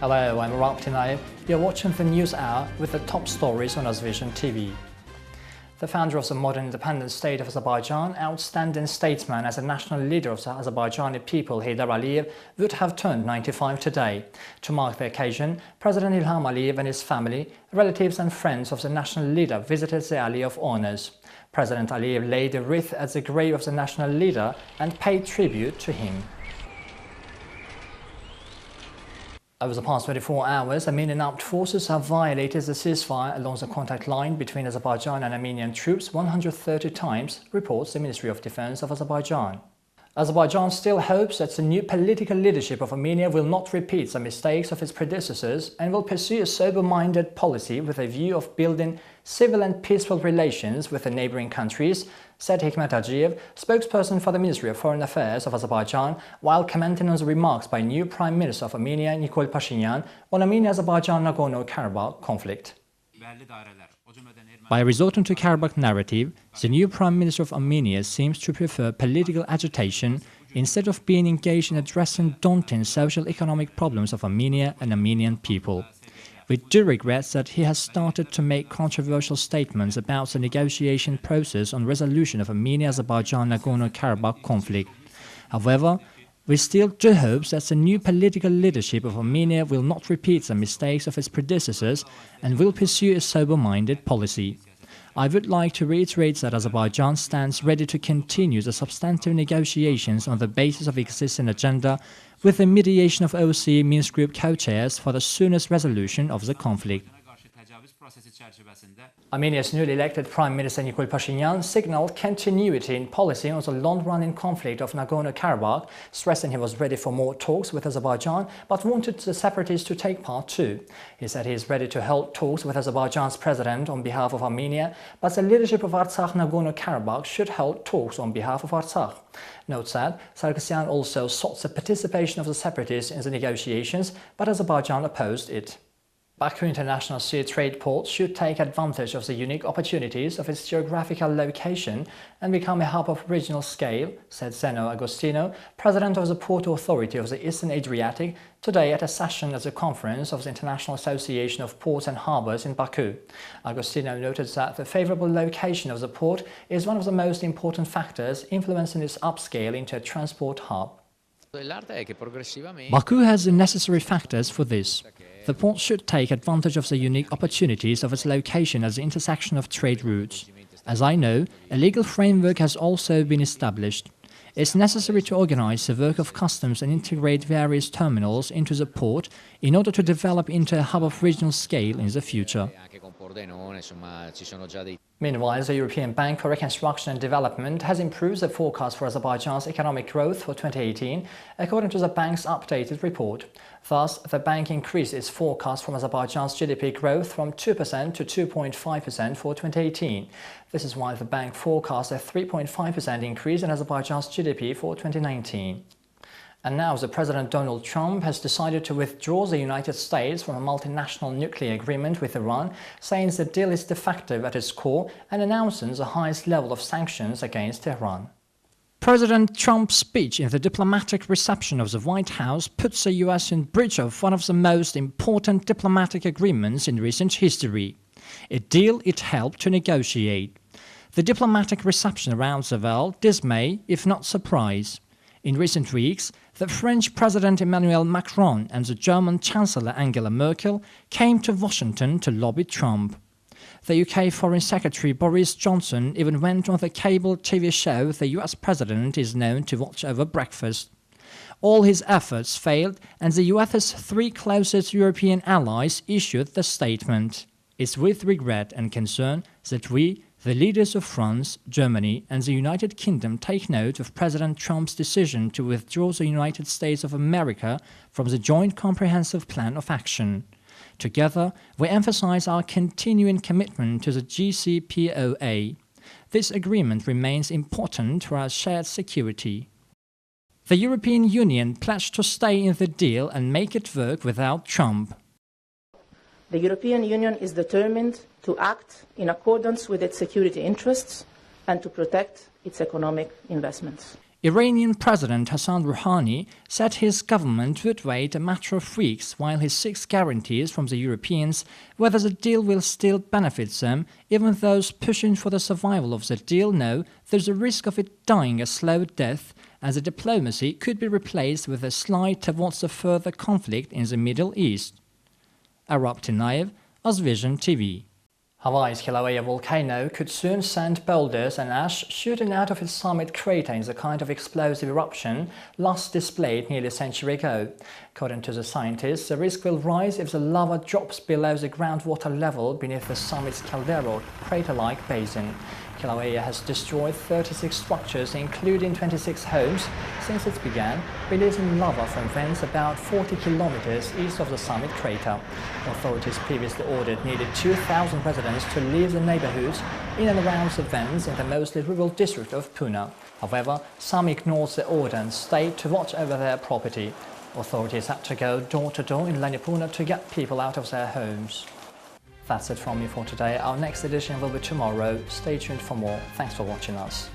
Hello, I'm Rob Tinaev. You're watching the News Hour with the top stories on AzVision TV. The founder of the modern independent state of Azerbaijan, outstanding statesman as a national leader of the Azerbaijani people, Heydar Aliyev, would have turned 95 today. To mark the occasion, President Ilham Aliyev and his family, relatives and friends of the national leader visited the Alley of Honors. President Aliyev laid a wreath at the grave of the national leader and paid tribute to him. Over the past 24 hours, Armenian armed forces have violated the ceasefire along the contact line between Azerbaijan and Armenian troops 130 times, reports the Ministry of Defense of Azerbaijan. Azerbaijan still hopes that the new political leadership of Armenia will not repeat the mistakes of its predecessors and will pursue a sober-minded policy with a view of building civil and peaceful relations with the neighboring countries, said Hikmet Ajiyev, spokesperson for the Ministry of Foreign Affairs of Azerbaijan, while commenting on the remarks by new Prime Minister of Armenia, Nikol Pashinyan, on Armenia-Azerbaijan Nagorno-Karabakh conflict. By resorting to Karabakh narrative, the new Prime Minister of Armenia seems to prefer political agitation instead of being engaged in addressing daunting social-economic problems of Armenia and Armenian people. We do regret that he has started to make controversial statements about the negotiation process on resolution of Armenia-Azerbaijan Nagorno-Karabakh conflict. However, we still do hope that the new political leadership of Armenia will not repeat the mistakes of its predecessors and will pursue a sober-minded policy. I would like to reiterate that Azerbaijan stands ready to continue the substantive negotiations on the basis of existing agenda with the mediation of OSCE Minsk Group co-chairs for the soonest resolution of the conflict. Armenia's newly elected Prime Minister Nikol Pashinyan signaled continuity in policy on the long-running conflict of Nagorno-Karabakh, stressing he was ready for more talks with Azerbaijan but wanted the separatists to take part too. He said he is ready to hold talks with Azerbaijan's president on behalf of Armenia, but the leadership of Artsakh Nagorno-Karabakh should hold talks on behalf of Artsakh. Note that Sargsyan also sought the participation of the separatists in the negotiations, but Azerbaijan opposed it. Baku International Sea Trade Port should take advantage of the unique opportunities of its geographical location and become a hub of regional scale, said Zeno Agostino, president of the Port Authority of the Eastern Adriatic, today at a session at the conference of the International Association of Ports and Harbours in Baku. Agostino noted that the favourable location of the port is one of the most important factors influencing its upscale into a transport hub. Baku has the necessary factors for this. The port should take advantage of the unique opportunities of its location as the intersection of trade routes. As I know, a legal framework has also been established. It's necessary to organize the work of customs and integrate various terminals into the port in order to develop into a hub of regional scale in the future. Meanwhile, the European Bank for Reconstruction and Development has improved the forecast for Azerbaijan's economic growth for 2018, according to the bank's updated report. Thus, the bank increased its forecast from Azerbaijan's GDP growth from 2% to 2.5% for 2018. This is while the bank forecasts a 3.5% increase in Azerbaijan's GDP for 2019. And now the President Donald Trump has decided to withdraw the United States from a multinational nuclear agreement with Iran, saying the deal is defective at its core and announcing the highest level of sanctions against Iran. President Trump's speech in the diplomatic reception of the White House puts the U.S. in breach of one of the most important diplomatic agreements in recent history, a deal it helped to negotiate. The diplomatic reception around the world dismay, if not surprise. In recent weeks, the French President Emmanuel Macron and the German Chancellor Angela Merkel came to Washington to lobby Trump. The UK Foreign Secretary Boris Johnson even went on the cable TV show the US President is known to watch over breakfast. All his efforts failed, and the US's three closest European allies issued the statement. It's with regret and concern that we, the leaders of France, Germany and the United Kingdom, take note of President Trump's decision to withdraw the United States of America from the Joint Comprehensive Plan of Action. Together, we emphasize our continuing commitment to the JCPOA. This agreement remains important for our shared security. The European Union pledged to stay in the deal and make it work without Trump. The European Union is determined to act in accordance with its security interests and to protect its economic investments. Iranian President Hassan Rouhani said his government would wait a matter of weeks while he seeks guarantees from the Europeans whether the deal will still benefit them, even those pushing for the survival of the deal know there's a risk of it dying a slow death, as the diplomacy could be replaced with a slide towards a further conflict in the Middle East. Arab Tinayev, AzVision TV. Hawaii's Kilauea volcano could soon send boulders and ash shooting out of its summit crater in the kind of explosive eruption last displayed nearly a century ago. According to the scientists, the risk will rise if the lava drops below the groundwater level beneath the summit's caldera or crater-like basin. Kilauea has destroyed 36 structures, including 26 homes, since it began, releasing lava from vents about 40 kilometers east of the summit crater. Authorities previously ordered nearly 2,000 residents to leave the neighborhoods in and around the vents in the mostly rural district of Puna. However, some ignored the order and stayed to watch over their property. Authorities had to go door to door in Lanipuna to get people out of their homes. That's it from me for today. Our next edition will be tomorrow. Stay tuned for more. Thanks for watching us.